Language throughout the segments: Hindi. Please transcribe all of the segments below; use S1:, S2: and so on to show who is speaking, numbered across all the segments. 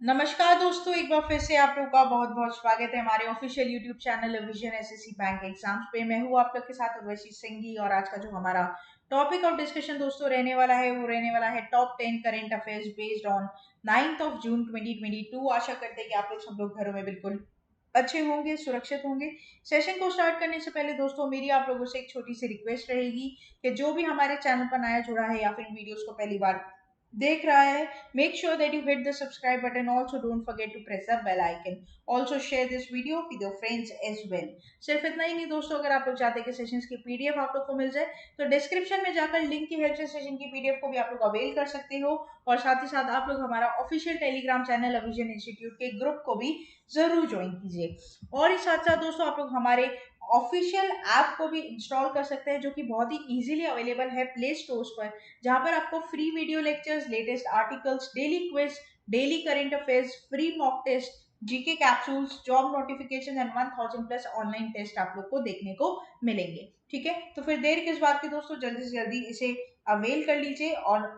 S1: नमस्कार दोस्तों, एक बार फिर से आप लोग का बहुत बहुत स्वागत है हमारे official YouTube channel vision SSC bank exams पे। मैं हूँ आप लोग के साथ उर्वशी सिंघी और आज का जो हमारा टॉपिक ऑफ डिस्कशन दोस्तों रहने वाला है वो रहने वाला है top 10 current affairs based on 9th of June 2022। आशा करते हैं कि आप लोग सब लोग घरों में बिल्कुल अच्छे होंगे, सुरक्षित होंगे। सेशन को स्टार्ट करने से पहले दोस्तों मेरी आप लोगों से एक छोटी सी रिक्वेस्ट रहेगी कि जो भी हमारे चैनल पर नया जुड़ा है या फिर वीडियोस को पहली बार देख रहा है, make sure that you hit the subscribe button. Also don't forget to press the bell icon. Also share this video with your friends as well. सिर्फ इतना ही नहीं दोस्तों, अगर आप लोग चाहते हैं कि सेशंस की पीडीएफ आप लोग को मिल जाए तो डिस्क्रिप्शन में जाकर लिंक की हेल्प से सेशन की पीडीएफ को भी आप लोग अवेल कर सकते हो। और साथ ही साथ आप लोग हमारा ऑफिशियल टेलीग्राम चैनल अविजन इंस्टीट्यूट के ग्रुप को भी जरूर ज्वाइन कीजिए। और इस साथ साथ दोस्तों आप लोग हमारे ऑफिशियल ऐप को भी इंस्टॉल कर सकते हैं जो कि बहुत ही इजीली अवेलेबल है प्ले स्टोर्स पर, जहां पर आपको free video lectures, latest articles, daily quiz, daily current affairs, free mock test, GK capsules, job notification and 1000 plus online test आप लोग को देखने को मिलेंगे। ठीक है, तो फिर देर किस बात की दोस्तों, जल्दी से जल्दी इसे अवेल कर लीजिए और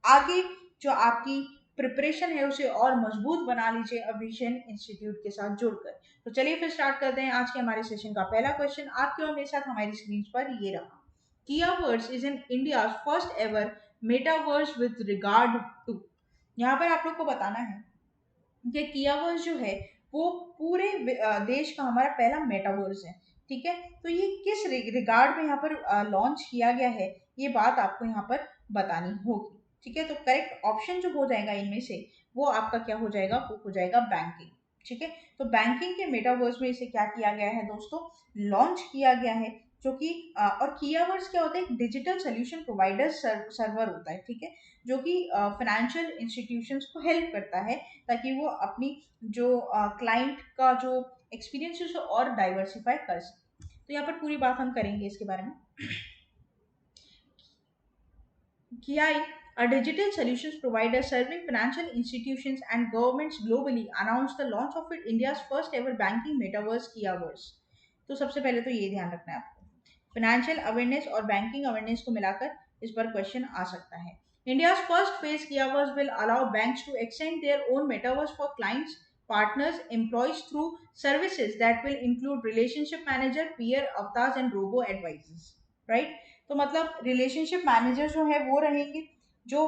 S1: आगे जो आपकी प्रिपरेशन है उसे और मजबूत बना लीजिए अविजन इंस्टीट्यूट के साथ जुड़कर। तो चलिए फिर स्टार्ट करते हैं आज के हमारे सेशन का पहला क्वेश्चन आपके और मेरे साथ हमारी स्क्रीन पर ये रहा। Kiaverse is in India's first ever metaverse with regard to। यहाँ पर आप लोग को बताना है कि कियावर्स जो है वो पूरे देश का हमारा पहला मेटावर्स है। ठीक है, तो ये किस रिगार्ड में यहाँ पर लॉन्च किया गया है, ये बात आपको यहाँ पर बतानी होगी। ठीक है, तो करेक्ट ऑप्शन जो हो जाएगा इनमें से वो आपका क्या हो जाएगा, वो हो जाएगा बैंकिंग। ठीक है, तो बैंकिंग के मेटावर्स में इसे क्या किया गया है दोस्तों, लॉन्च किया गया है। जो कि और कियावर्स क्या होता है, एक डिजिटल सोल्यूशन प्रोवाइडर सर्वर होता है। ठीक है, जो कि फाइनेंशियल इंस्टीट्यूशंस को हेल्प करता है ताकि वो अपनी जो क्लाइंट का जो एक्सपीरियंस है उसे और डाइवर्सिफाई कर सके। तो यहाँ पर पूरी बात हम करेंगे इसके बारे में। KI, a digital solutions provider serving financial institutions and governments globally, announced the launch of it India's first ever banking metaverse Kiaverse। तो सबसे पहले तो ये ध्यान रखना है आपको, फाइनेंशियल अवेयरनेस और बैंकिंग अवेयरनेस को मिलाकर इस पर क्वेश्चन आ सकता है। India's first phase Kiaverse will allow banks to extend their own metaverse for clients, partners, employees through services that will include relationship manager, peer avatars and robo advisors। Right, तो मतलब रिलेशनशिप मैनेजर जो है वो रहेंगे जो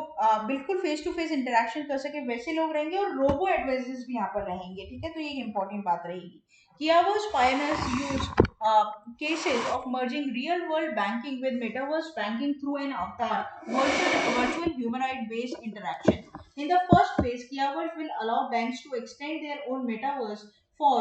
S1: बिल्कुल फेस टू फेस इंटरेक्शन कर सके वैसे लोग रहेंगे, और रोबो एडवाइजर्स भी यहाँ पर रहेंगे। ठीक है, तो ये इंपॉर्टेंट बात रहेगी। Kiaverse pioneers use cases of merging real world banking with metaverse banking through an avatar virtual humanoid based interaction। In the first phase, Kiaverse will allow banks to extend their own metaverse for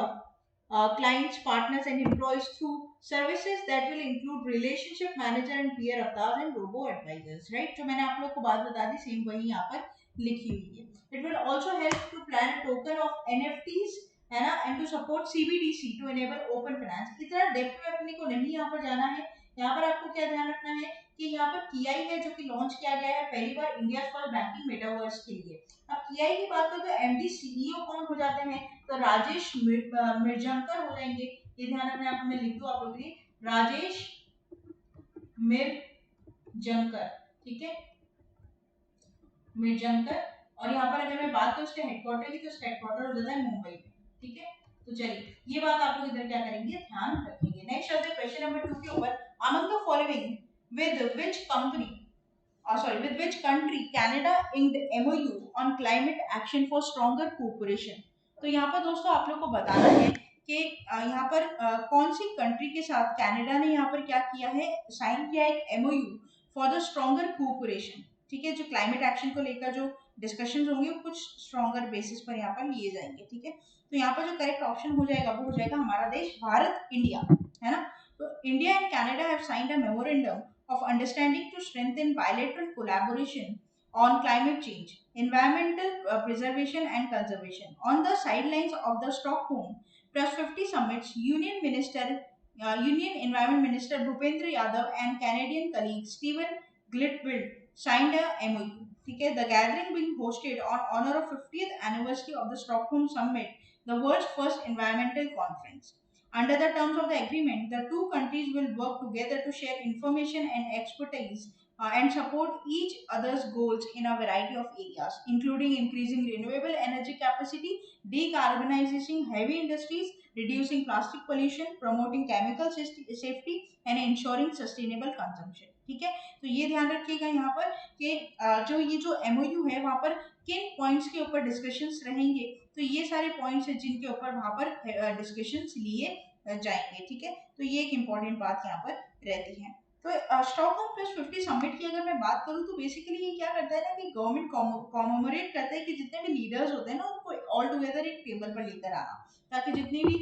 S1: clients, partners, and employees through services that will include relationship manager and peer avatars and robo advisors। Right? जो मैंने आप लोग को बात बता दी सेम वही यहाँ पर लिखी हुई है। It will also help to plan a token of NFTs है ना, and to support CBDC to enable open finance। इतना डेप्थ में अपने को नहीं यहाँ पर जाना है। यहाँ पर आपको क्या ध्यान रखना है कि यहाँ पर कियाई है जो कि लॉन्च किया गया है पहली बार इंडिया फर्स्ट बैंकिंग मेटावर्स के लिए। अब कियाई की बात करें तो एमडी सीईओ कौन हो जाते हैं, तो राजेश मिर्जनकर हो जाएंगे। ये ध्यान रखना है, मैं लिख दूं आप लोगों के लिए, राजेश मिर्जनकर। ठीक है, मिर्जनकर। और यहाँ पर अगर मैं बात करूं उसके हेडक्वार्टर की, तो उसका हेडक्वार्टर हो जाता है मुंबई में। ठीक है, तो चलिए ये बात आप लोग इधर क्या करेंगे, ध्यान रखेंगे। नेक्स्ट आता है क्वेश्चन नंबर 2 के ऊपर, among the following with which company with which country Canada inked MOU on climate action for stronger cooperation। तो यहाँ पर दोस्तों आप लोग को बताना है कि यहाँ पर कौन सी कंट्री के साथ कनाडा ने यहाँ पर क्या किया है, साइन किया है एक MOU for the stronger cooperation. ठीक है, जो क्लाइमेट एक्शन को लेकर जो डिस्कशन होंगे वो कुछ स्ट्रॉन्गर बेसिस पर यहाँ पर लिए जाएंगे। ठीक है, तो यहाँ पर जो करेक्ट ऑप्शन हो जाएगा वो हो जाएगा हमारा देश भारत, इंडिया, है ना। तो India and Canada have signed a memorandum of understanding to strengthen bilateral collaboration on climate change, environmental preservation and conservation. On the sidelines of the Stockholm Plus 50 summits, Union Environment Minister Bhupendra Yadav and Canadian colleague Stephen Glitfield signed a MOU. Okay, the gathering being hosted on honor of 50th anniversary of the Stockholm Summit, the world's first environmental conference. Under the terms of the agreement, the two countries will work together to share information and expertise and support each other's goals in a variety of areas, including increasing renewable energy capacity, decarbonizing heavy industries, reducing plastic pollution, promoting chemical safety, and ensuring sustainable consumption. ठीक है, तो ये ध्यान रखिएगा यहाँ पर कि जो ये जो एमओयू है वहाँ पर किन पॉइंट्स के ऊपर डिस्कशंस रहेंगे, तो ये सारे पॉइंट्स हैं जिनके ऊपर वहाँ पर डिस्कशंस लिए जाएंगे। ठीक है, तो ये एक इम्पॉर्टेंट बात यहाँ पर रहती है। तो स्टॉकहोम प्लस 50 समिट की अगर मैं बात करूँ तो बेसिकली ये क्या करता है ना कि गवर्नमेंट कॉमोमोरेट करता है कि जितने भी लीडर्स होते हैं ना उनको ऑल टुगेदर एक टेबल पर लेकर आना, ताकि जितनी भी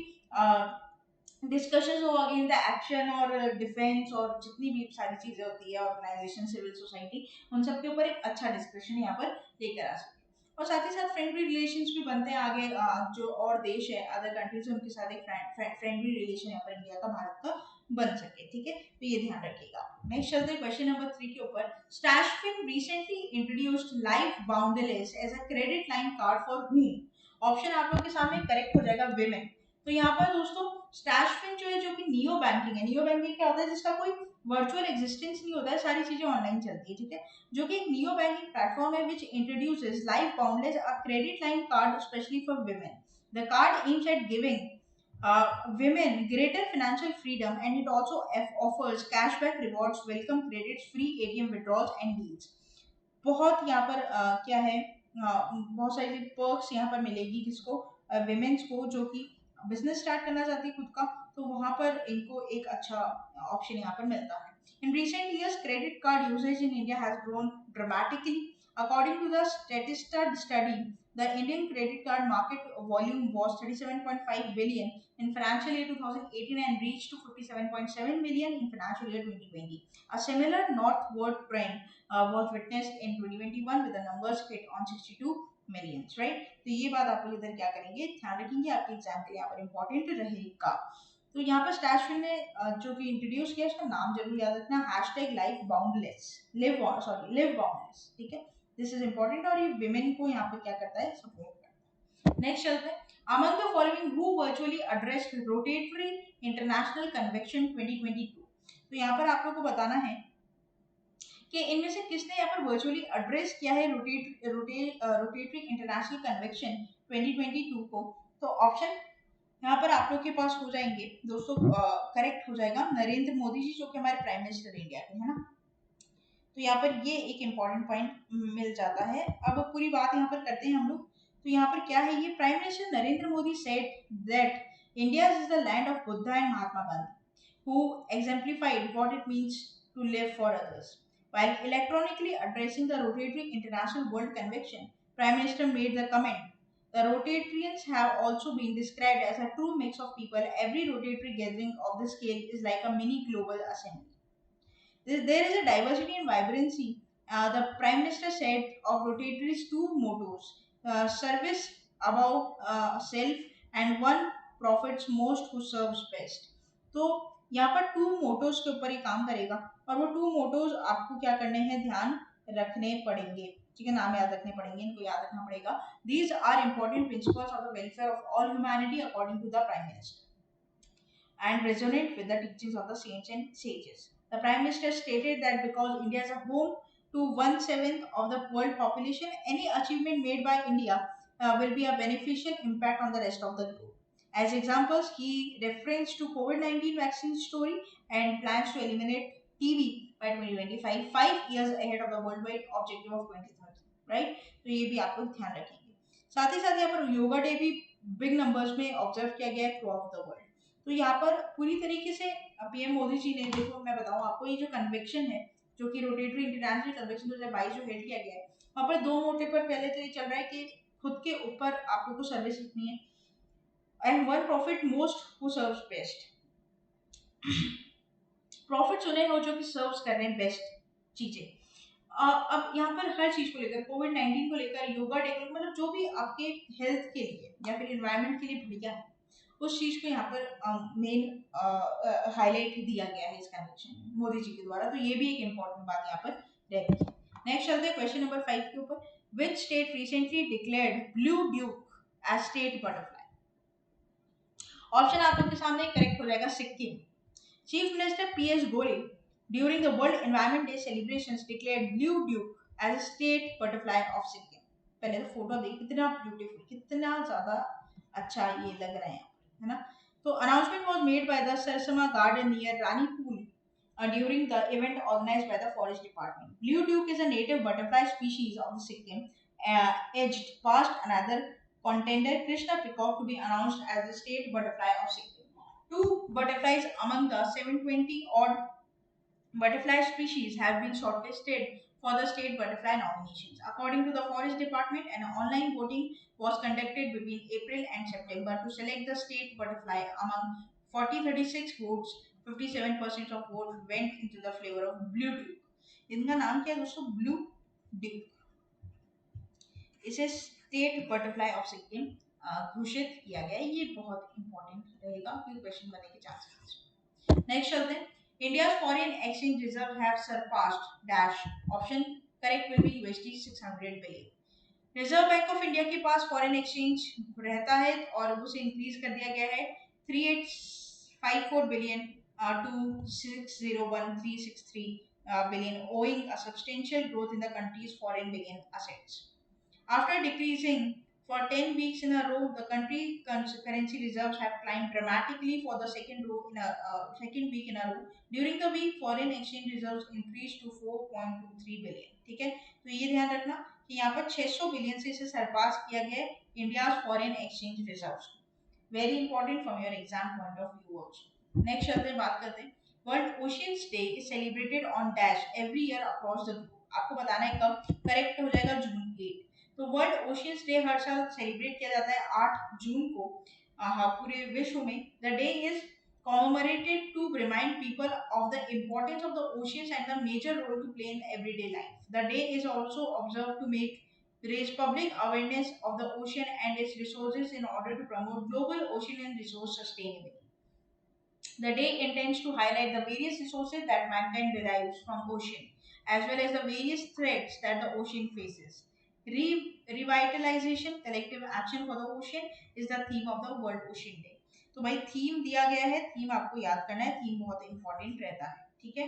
S1: डिस्कशंस हो अगेंस्ट द एक्शन और डिफेंस और जितनी भी सारी चीजें होती है ऑर्गेनाइजेशन सिविल सोसाइटी, उन सब के ऊपर एक अच्छा डिस्कशन यहाँ पर लेकर आ सके। और साथ ही साथ फ्रेंडली रिलेशंस भी बनते हैं आगे, जो और देश है अदर कंट्रीज उनके साथ एक फ्रेंडली रिलेशन यहाँ पर इंडिया का भारत का बन सके। ठीक है, तो ये ध्यान रखिएगा। नेक्स्ट चलते हैं क्वेश्चन नंबर 3 के ऊपर। Stashfin recently introduced Life Boundless as a credit line card for whom। Option आप लोग के सामने करेक्ट हो जाएगा विमेन। तो यहाँ पर दोस्तों स्टैशफिन जो है जो कि नियो बैंकिंग है, नियो बैंकिंग क्या होता है जिसका कोई वर्चुअल एग्जिस्टेंस नहीं होता है, सारी चीजें ऑनलाइन चलती है। ठीक है, जो कि एक नियो बैंकिंग प्लेटफॉर्म है which introduces Life Boundless a credit line card specially for women. The card aims at giving women greater financial freedom, and it also offers cashback rewards, welcome credits, free ATM withdrawals and deals। बहुत यहाँ पर क्या है, बहुत सारी पर्क्स यहाँ पर मिलेगी किसको, विमेन्स को जो कि बिजनेस स्टार्ट करना चाहती है खुद का, तो वहां पर इनको एक अच्छा ऑप्शन यहाँ पर मिलता है। इन recent years credit card usage in India has grown dramatically। According to the Statista study, the Indian credit card market volume was 37.5 billion in financial year 2018 and reached to 57.7 million in financial year 2020। A similar northward trend was witnessed in 2021 with the numbers hit on 62 millions, right। तो ये बात आप लोग इधर क्या करेंगे, ध्यान रखेंगे, आपके एग्जाम के लिए यहाँ पर इंपॉर्टेंट रहेगा। तो यहाँ पर स्टैशफिन ने जो कि इंट्रोड्यूस किया उसका नाम जरूर याद रखना, hashtag life boundless, live boundless. ठीक है, दिस इज इंपॉर्टेंट और ये विमेन को यहाँ पर क्या करता है, सपोर्ट करता है। नेक्स्ट चलते हैं। Among the following who virtually addressed Rotary International Convention 2022। तो यहाँ पर आप लोग को बताना है कि इनमें से किसने यहाँ पर वर्चुअली एड्रेस किया है रोटेटरी इंटरनेशनल कन्वेंशन 2022 को। तो ऑप्शन यहाँ पर आप लोग के पास हो जाएंगे दोस्तों, करेक्ट हो जाएगा नरेंद्र मोदी जी जो कि हमारे प्राइम मिनिस्टर इंडिया के है ना। तो यहाँ पर ये एक इम्पॉर्टेंट पॉइंट मिल जाता है। अब पूरी बात यहाँ पर करते हैं हम लोग। तो यहाँ पर क्या है, ये prime minister Narendra Modi said that India is the land of Buddha and Mahatma Gandhi who exemplified what it means to live for others। While electronically addressing the Rotary International World Convention, Prime Minister made the comment, the Rotarians have also been described as a true mix of people. Every Rotary gathering of this scale is like a mini global assembly। There is a diversity and vibrancy, the Prime Minister said of Rotary's two mottos, service above self and one profits most who serves best। तो यहाँ पर टू मोटोज के ऊपर ही काम करेगा और वो टू मोटोज आपको क्या करने हैं, ध्यान रखने पड़ेंगे। ठीक है, नाम याद रखने पड़ेंगे, इनको याद रखना पड़ेगा। These are important principles of the welfare of all humanity according to the Prime Minister and resonate with the teachings of the saints and sages। The Prime Minister stated that because India is a home to 1/7 of the world population, any achievement made by India will be a beneficial impact on the rest of the globe। As examples, he referenced to COVID-19 vaccine story and plans to eliminate TB by 2025, 5 years ahead of the worldwide objective of 2030। Right, तो ये भी आप लोग ध्यान रखेंगे। साथ ही साथ यहाँ पर योगा डे भी बिग नंबर्स में ऑब्जर्व किया गया है थ्रू आउट द वर्ल्ड। तो यहाँ पर पूरी तरीके से पीएम मोदी जी ने, देखो मैं बताऊँ आपको, ये जो कन्वेक्शन है जो कि रोटेटरी इंटरनेशनल कन्वेक्शन 2022 जो हेल्ड किया गया है, वहाँ पर दो मोटे पर पहले तो ये चल रहा है कि खुद के ऊपर आप लोग को सर्विस लिखनी है and one profit most who serves best. Profit चुने हो जो कि सर्व्स कर रहे हैं बेस्ट चीजें। अब यहाँ पर हर चीज को लेकर, कोविड-19 को लेकर, योगा डे को, मतलब जो भी आपके हेल्थ के लिए या फिर एनवायरनमेंट के लिए बढ़िया है उस चीज को यहाँ पर मेन हाईलाइट दिया गया है इस कन्वेंशन में मोदी जी के द्वारा। तो ये भी एक इम्पोर्टेंट बात यहाँ पर रहती है। नेक्स्ट चलते हैं क्वेश्चन नंबर 5 के ऊपर। Which state recently declared blue duke as state butterfly. Option आप लोग के सामने करेक्ट हो जाएगा Sikkim. Chief minister PS Goyal during the World Environment Day celebrations declared blue duke as a state butterfly of Sikkim. पहले तो फोटो देख कितना ब्यूटीफुल, कितना ज्यादा अच्छा ये लग रहा है ना। तो announcement was made by the Sarsamma garden near Ranipool during the event organized by the Forest Department. Blue duke is a native butterfly species of the Sikkim, edged past another contender, Krishna peacock, to be announced as the state butterfly of Sikkim. Two butterflies among the 720 odd butterfly species have been shortlisted for the state butterfly nominations. According to the Forest Department, an online voting was conducted between April and September to select the state butterfly. Among 4036 votes, 57% of votes went into the flavor of blue duke. इनका नाम क्या है दोस्तों? Blue Duke. इसे स्टेट बटरफ्लाई ऑफ सिक्किम घोषित किया गया है। ये बहुत इंपॉर्टेंट रहेगा क्योंकि क्वेश्चन बनने के चांसेस। नेक्स्ट चलते हैं। India's foreign exchange reserves have surpassed dash. Option correct will be USD 600 billion. Reserve bank of India के पास फॉरेन एक्सचेंज रहता है और उसे इंक्रीज कर दिया गया है 3854 billion to 601363 billion, owing a substantial growth in the country's foreign billion assets. After decreasing for 10 weeks in a row, the country currency reserves have climbed dramatically for the second week in a row. During the week, foreign exchange reserves increased to 4.23 billion. ठीक है, तो ये ध्यान रखना कि यहाँ पर 600 बिलियन से इसे सरपास किया गया है India's foreign exchange reserves. Very important from your exam point of view also. Next चलते हैं, बात करते हैं। World oceans day is celebrated on dash every year across the globe. आपको बताना है कब, करेक्ट हो जाएगा जून 8। तो वर्ल्ड ओशियंस डे हर साल सेलिब्रेट किया जाता है 8 जून को पूरे विश्व में। The day is commemorated to remind people of the importance of the oceans and the major role to play in everyday life. The day is also observed to raise public awareness of the ocean and its resources in order to promote global ocean and resource sustainability. The day intends to highlight the various resources that mankind derives from ocean, as well as the various threats that the ocean faces. Revitalization, collective action for the ocean is the theme of the World Ocean Day. तो भाई थीम दिया गया है, थीम आपको याद करना है, थीम बहुत इंपॉर्टेंट रहता है, ठीक है।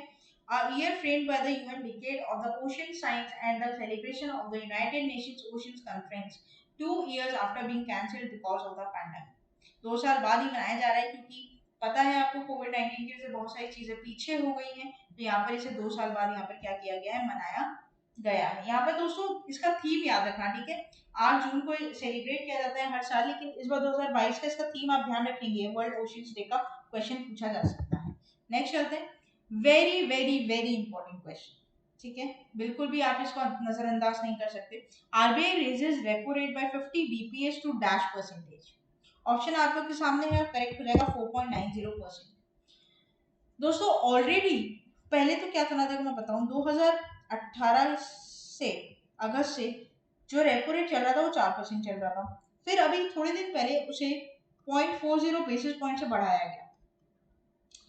S1: A year framed by the UN Decade of the Ocean Science and the celebration of the United Nations Oceans Conference 2 years after being cancelled because of the pandemic. 2 साल बाद ही मनाया जा रहा है क्योंकि पता है आपको कोविड-19 की वजह से बहुत सारी चीजें पीछे हो गई हैं, तो यहाँ पर इसे 2 साल बाद यहाँ पर क्या किया गया है, मनाया गया है। यहाँ पर दोस्तों इसका थीम याद रखना, ठीक है। 8 जून को सेलिब्रेट किया जाता है हर साल, लेकिन इस बार 2022 का इसका थीम आप ध्यान रखेंगे, वर्ल्ड ओशियंस डे का क्वेश्चन पूछा जा सकता है। नेक्स्ट चलते हैं, very very very important question, ठीक है, बिल्कुल भी आप इसको नजरअंदाज नहीं कर सकते। RBI raises repo rate by 50 BPS to dash percentage. Option आप लोग के सामने है, करेक्ट हो जाएगा 4.90%। दोस्तों ऑलरेडी पहले तो क्या था ना, देखो मैं बताऊं, 2018 से अगस्त से जो रेपो रेट चल रहा था वो 4% चल रहा था। फिर अभी थोड़े दिन पहले उसे 0.40 बेसिस पॉइंट से बढ़ाया गया,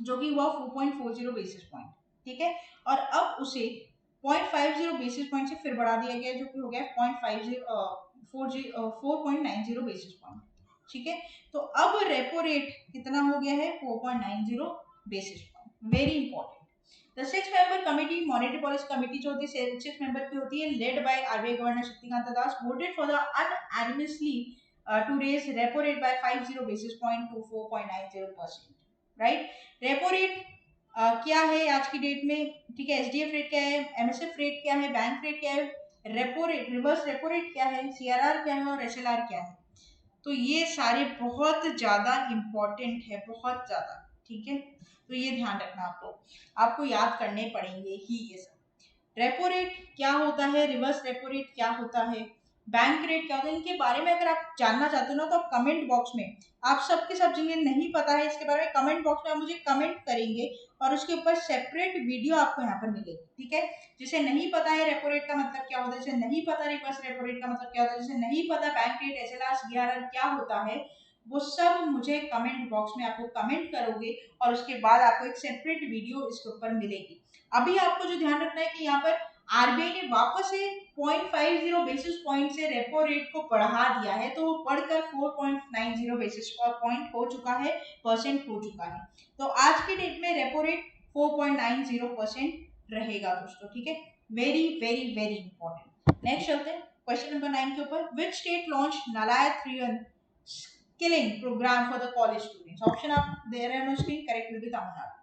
S1: जो कि हुआ 4.40 बेसिस पॉइंट, ठीक है। और अब उसे 0.50 बेसिस पॉइंट से फिर बढ़ा दिया गया, जो कि हो गया 4.90 बेसिस पॉइंट, ठीक है। तो अब रेपो रेट कितना हो गया है, 4.90 basis point. Very important. The 6 member committee, monetary policy committee जो होती है 6 मेंबर की होती है, led by RBI governor Shaktikanta Das, voted for the unanimously to raise repo rate by 50 basis point to 4.90%, right. Repo rate क्या है आज की डेट में, ठीक है। एसडीएफ रेट क्या है, एमएसएफ रेट क्या है, बैंक रेट क्या है, repo rate, reverse repo rate क्या है, सीआरआर क्या है और एसएलआर क्या है। तो ये सारे बहुत ज्यादा इंपॉर्टेंट है, बहुत ज्यादा, ठीक है। तो ये ध्यान रखना आपको याद करने पड़ेंगे ही ये सब। रेपो रेट क्या होता है, रिवर्स रेपो रेट क्या होता है, बैंक रेट क्या होता है, इनके बारे में अगर आप जानना चाहते हो ना, तो आप कमेंट बॉक्स में, आप सबके सब जिन्हें नहीं पता है इसके बारे में, कमेंट बॉक्स में आप मुझे कमेंट करेंगे और उसके ऊपर सेपरेट वीडियो आपको यहाँ पर मिलेगी, ठीक है। जिसे नहीं पता है रेपो रेट का मतलब क्या होता है, जिसे नहीं पता रिवर्स रेपो रेट का मतलब क्या होता है, जिसे नहीं पता बैंक रेट, एसएलआर, सीआरआर क्या होता है, वो सब मुझे कमेंट बॉक्स में आपको कमेंट करोगे और उसके बाद आपको एक सेपरेट वीडियो इसके ऊपर मिलेगी। अभी आपको जो ध्यान रखना है कि यहाँ पर आरबीआई ने वापस से 0.50 बेसिस पॉइंट से रेपो रेट को बढ़ा दिया है, तो वो बढ़कर 4.90 बेसिस पॉइंट हो चुका है, परसेंट हो चुका है। तो आज की डेट में रेपो रेट 4.90% रहेगा दोस्तों, ठीक है। Very very very important. Next चलते हैं क्वेश्चन नंबर 9 के ऊपर। Which state launch Nalaya 3 skilling programme for the college students? Option आप दे रहे हैं screen, correct will be Tamil Nadu.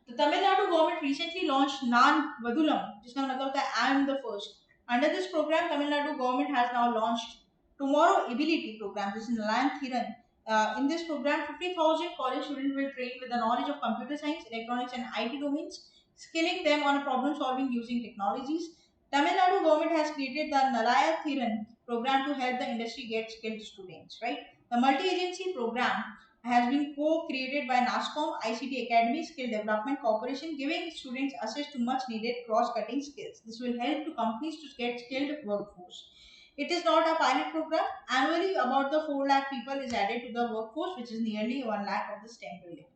S1: The Tamil Nadu government recently launched Nan Vadulam, जिसका मतलब होता है I am the first. Under this program, Tamil Nadu government has now launched Tomorrow Ability program. This is Nalayan Thiran. In this program, 50,000 college students will train with the knowledge of computer science, electronics, and IT domains, skilling them on problem solving using technologies. Tamil Nadu government has created the Nalaya Thiran program to help the industry get skilled students. Right, the multi-agency program has been co-created by NASCOM, ICT Academy, Skill Development Corporation, giving students access to much needed cross-cutting skills. This will help to companies to get skilled workforce. It is not a pilot program. Annually, about the 4 lakh people is added to the workforce, which is nearly 1 lakh of the STEM building.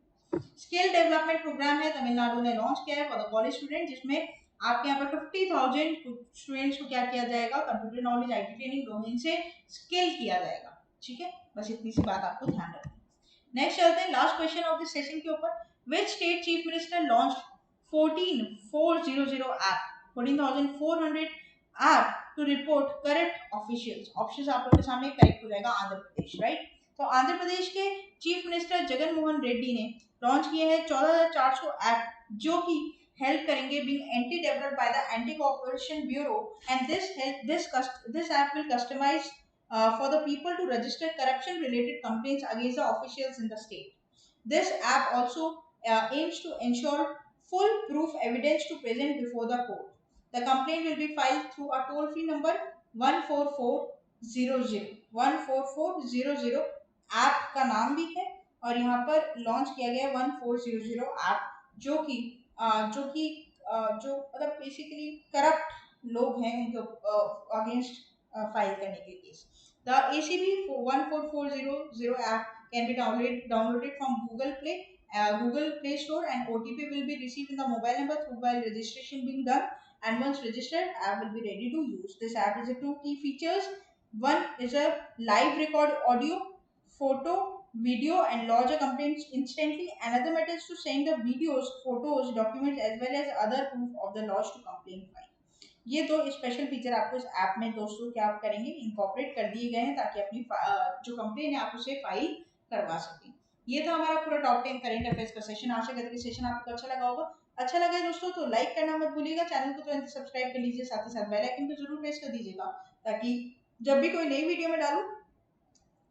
S1: Skill development programme है तमिलनाडु ने लॉन्च किया है फॉर द कॉलेज स्टूडेंट, जिसमें आपके यहाँ पर 50,000 स्टूडेंट्स को क्या किया जाएगा, computer knowledge IT training domain से स्किल किया जाएगा, ठीक है। बस इतनी सी बात आपको ध्यान रखनी। नेक्स्ट चलते हैं last question of this session के ऊपर। Which state chief minister launch 14400 app 14,400 app to report current officials? Options आप लोगों के सामने करेक्ट हो जाएगा आंध्र प्रदेश, राइट। तो आंध्र प्रदेश के चीफ मिनिस्टर जगन मोहन रेड्डी ने लॉन्च किए हैं 14,400 ऐप जो कि हेल्प करेंगे being anti developed by the anti corporation bureau, and this app will customize for the people to register corruption related complaints against the officials in the state. This app also aims to ensure full proof evidence to present before the court. The complaint will be filed through a toll free number 14400 14400 app का नाम भी है और यहाँ पर लॉन्च किया गया 1400 ऐप जो कि जो मतलब बेसिकली करप्ट लोग हैं उनके अगेंस्ट फाइल करने के case. The ACB 14400 app can be downloaded from Google Play Store, and OTP will be received in the mobile number through while registration being done. And once registered, app will be ready to use. This app is a 2 key features. One is a live record audio, photo, video, and lodge a complaint instantly. Another method is to send the videos, photos, documents as well as other proof of the lodge to complaint file. ये दो स्पेशल फीचर आपको इस ऐप में दोस्तों क्या आप करेंगे इनकॉर्पोरेट कर दिए गए हैं ताकि अपनी जो कंप्लेन है आप उसे फाइल करवा सकें। ये था हमारा पूरा टॉप 10 करेंट अफेयर्स का सेशन। आशा करते हैं सेशन आपको अच्छा लगा होगा। अच्छा लगा दोस्तों तो लाइक करना मत भूलिएगा, चैनल को तुरंत सब्सक्राइब कर लीजिए, साथ ही साथ बेल आइकन को जरूर प्रेस कर दीजिएगा ताकि जब भी कोई नई वीडियो में डालूं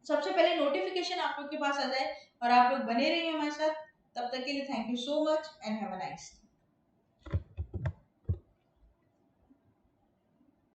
S1: सबसे पहले नोटिफिकेशन आप लोग के पास आ जाए और आप लोग बने रहिए हमारे साथ। तब तक के लिए thank you so much and have a nice day.